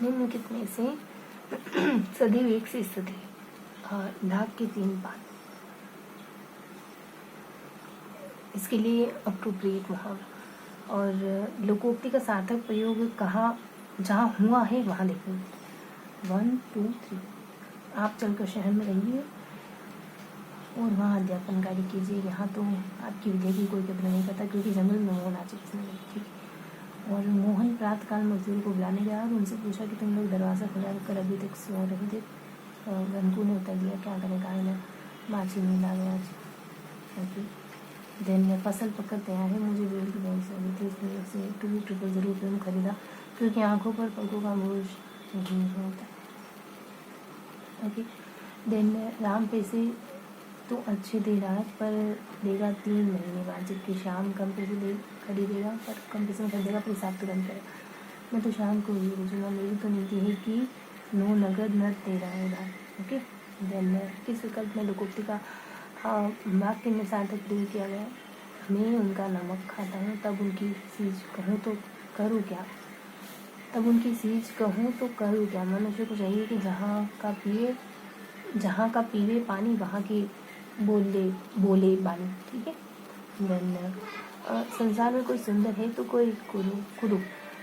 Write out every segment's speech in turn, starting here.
निम्नलिखित में से सदैव एक से सदी ढाक के 3 पात, इसके लिए अप्रोप्रिएट मुहावरा और लोकोक्ति का सार्थक प्रयोग कहाँ जहाँ हुआ है वहाँ देखेंगे। 1 2 3 आप चलकर शहर में रहिए और वहाँ अध्यापन कार्य कीजिए। यहाँ तो आपकी विद्या की कोई कदर नहीं करता, क्योंकि जंगल में मोहन आज किसने नहीं। ठीक है। और मोहन प्रातः काल मजदूर को बुलाने गया और उनसे पूछा कि तुम लोग दरवाज़ा खुला कर अभी तक सो रहे थे। रंकू ने उत्तर दिया, क्या करें, कहा ना माची नींद आ गया आज। ओके। देन फसल पककर तैयार है, मुझे बेल की बहुत जरूरत थी, इसलिए उसे 2 जरूर फिल्म खरीदा, क्योंकि आंखों पर पलकों का बोझ नहीं होता। ओके। देन राम पैसे तो अच्छे दे रहा है पर देगा 3 महीने बाद, जबकि शाम कम पैसे दे खरीदेगा पर कम पैसे में खरीदेगा पर हिसाब तुरंत करेगा। मैं तो शाम को ही भेजूँगा, मेरी तो नीति है कि नो नगद न तेरा है उधार। ओके। देन किस विकल्प में लोकोक्ति का वाक्य में सार्थक प्रयोग किया गया। मैं उनका नमक खाता हूँ तब उनकी सीज कहूँ तो करूँ क्या, तब उनकी सीज कहूँ तो करूँ क्या। मनुष्य को चाहिए कि जहाँ का पीवे पानी वहाँ की बोले बानी। ठीक है। देन संसार में कोई सुंदर है तो कोई कुरु,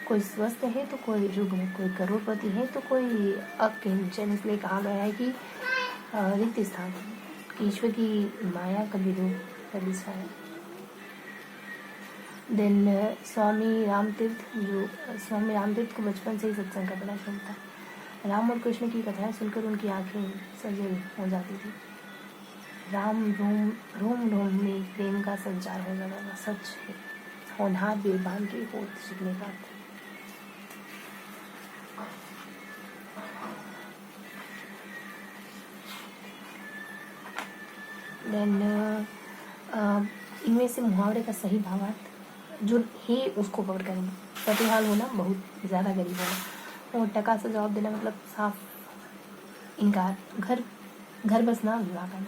कोई स्वस्थ है तो कोई रुग्ण, कोई करोड़पति है तो कोई अकिंचन। इसलिए कहा गया है कि रिक्त स्थान ईश्वर की माया कभी रूप कभी छाया। देन स्वामी रामतीर्थ को बचपन से ही सत्संग का बड़ा शौक था। राम और कृष्ण की कथाएं सुनकर उनकी आंखें सजल हो जाती थी। राम रोम में प्रेम का संचार हो जाता था। सच है, होनहार बेबान की होत सीखने का था। देन इनमें से मुहावरे का सही भावार्थ जो है उसको कवर करेंगे। प्रतिहाल होना, बहुत ज़्यादा गरीब होना, और टका से जवाब देना मतलब साफ इनकार, घर बसना, विवाह करना,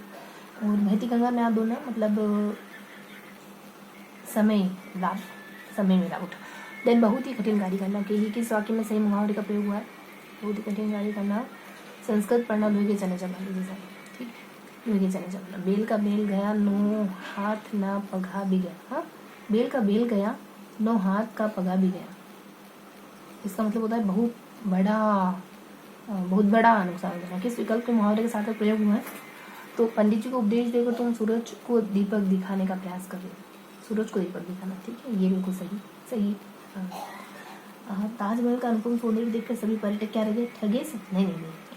और बहती गंगा में हाथ धोना मतलब समय में लाभ उठा। देन बहुत ही कठिन कार्य करना के लिए किस वाक्य में सही मुहावरे का प्रयोग हुआ है। बहुत ही कठिन कार्य करना, संस्कृत पढ़ना, लोहे चने चबाने जैसा। ठीक, लोहे चने चबाना। बेल का बेल गया 9 हाथ ना पगा भी गया। हाँ, बेल का बेल गया 9 हाथ का पगा भी गया। इसका मतलब होता है बहुत बड़ा नुकसान हो जाना। किस विकल्प के मुहावरे के साथ प्रयोग हुआ है। तो पंडित जी को उपदेश देकर तुम सूरज को दीपक दिखाने का प्रयास कर रहे हो। सूरज को दीपक दिखाना, ठीक है, ये बिल्कुल सही। ताजमहल का अनुपम सौंदर्य देखकर सभी पर्यटक क्या रह गए, ठगे से। नहीं,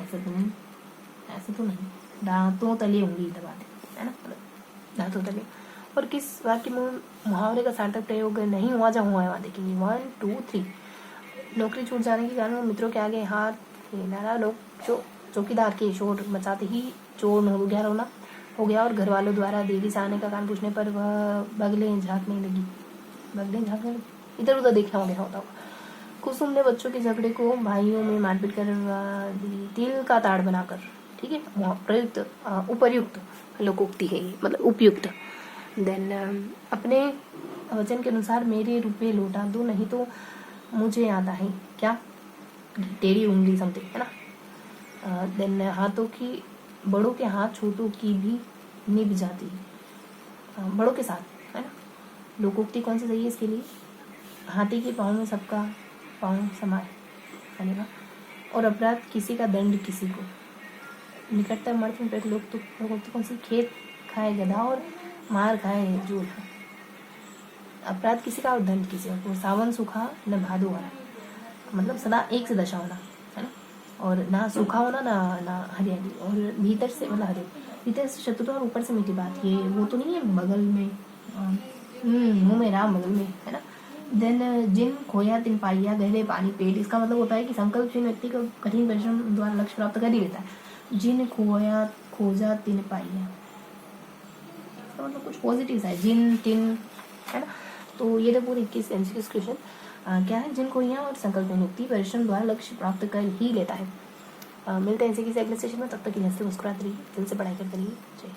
ऐसे तो नहीं, दांतों तले उंगली दबा दे, है ना, दांतों तले। और किस वाक्य में मुहावरे का सार्थक प्रयोग नहीं हुआ, जहाँ हुआ है वहाँ देखेंगे। 1 2 3 नौकरी छूट जाने के कारण मित्रों के आगे हाथ हिलाना। लोग चौकीदार के शोर मचाते ही चोर हो गया और घर वालों द्वारा देवी से आने का कारण पूछने पर वह बगलें झाँकने लगी। इधर उधर देखना वगैरह होता होगा। कुसुम ने बच्चों के झगड़े को भाइयों में मारपीट करवा दी, तिल का ताड़ बनाकर। ठीक है, उपर्युक्त लोकोक्ति है, मतलब उपयुक्त। देन अपने वचन के अनुसार मेरे रुपए लौटा दो, नहीं तो मुझे आता है क्या, टेढ़ी उंगली समथिंग, है ना। देन हाथों की, बड़ों के हाथ छोटों की भी निभ जाती है, बड़ों के साथ, है ना। लोकोक्ति कौन सी सही है इसके लिए। हाथी के पाँव में सबका पाँव समाए, बनेगा। और अपराध किसी का दंड किसी को, निकटतम मर्द में लोग तो लोकोक्ति कौन सी, खेत खाए गधा और मार खाए जोर। अपराध किसी का और दंड किसी का। और सावन सूखा न भादो वाला, मतलब सदा एक से दशा होना, है ना। और ना सूखा होना ना हरियाली, और भीतर से मतलब भीतर से शत्रुता और ऊपर से मीठी बात। ये वो तो नहीं है बगल में, मुंह में राम बगल में, है ना। देन जिन खोया तिन पाइया गहरे पानी पेट, इसका मतलब होता है कि संकल्पशील व्यक्ति को कठिन परिश्रम द्वारा लक्ष्य प्राप्त कर ही लेता है। जिन खोजा तिन पाइया, इसका मतलब कुछ पॉजिटिव है, जिन तिन, है ना। तो ये तो पूरे 21 MCQ क्वेश्चन क्या है, जिन खोया और संकल्प व्यक्ति परिश्रम द्वारा लक्ष्य प्राप्त कर ही लेता है। मिलते हैं इसी किसी अगले सेशन में, तब तक के लिए हंसते मुस्कुराते रहिए, दिल से पढ़ाई करते रहिए। जय।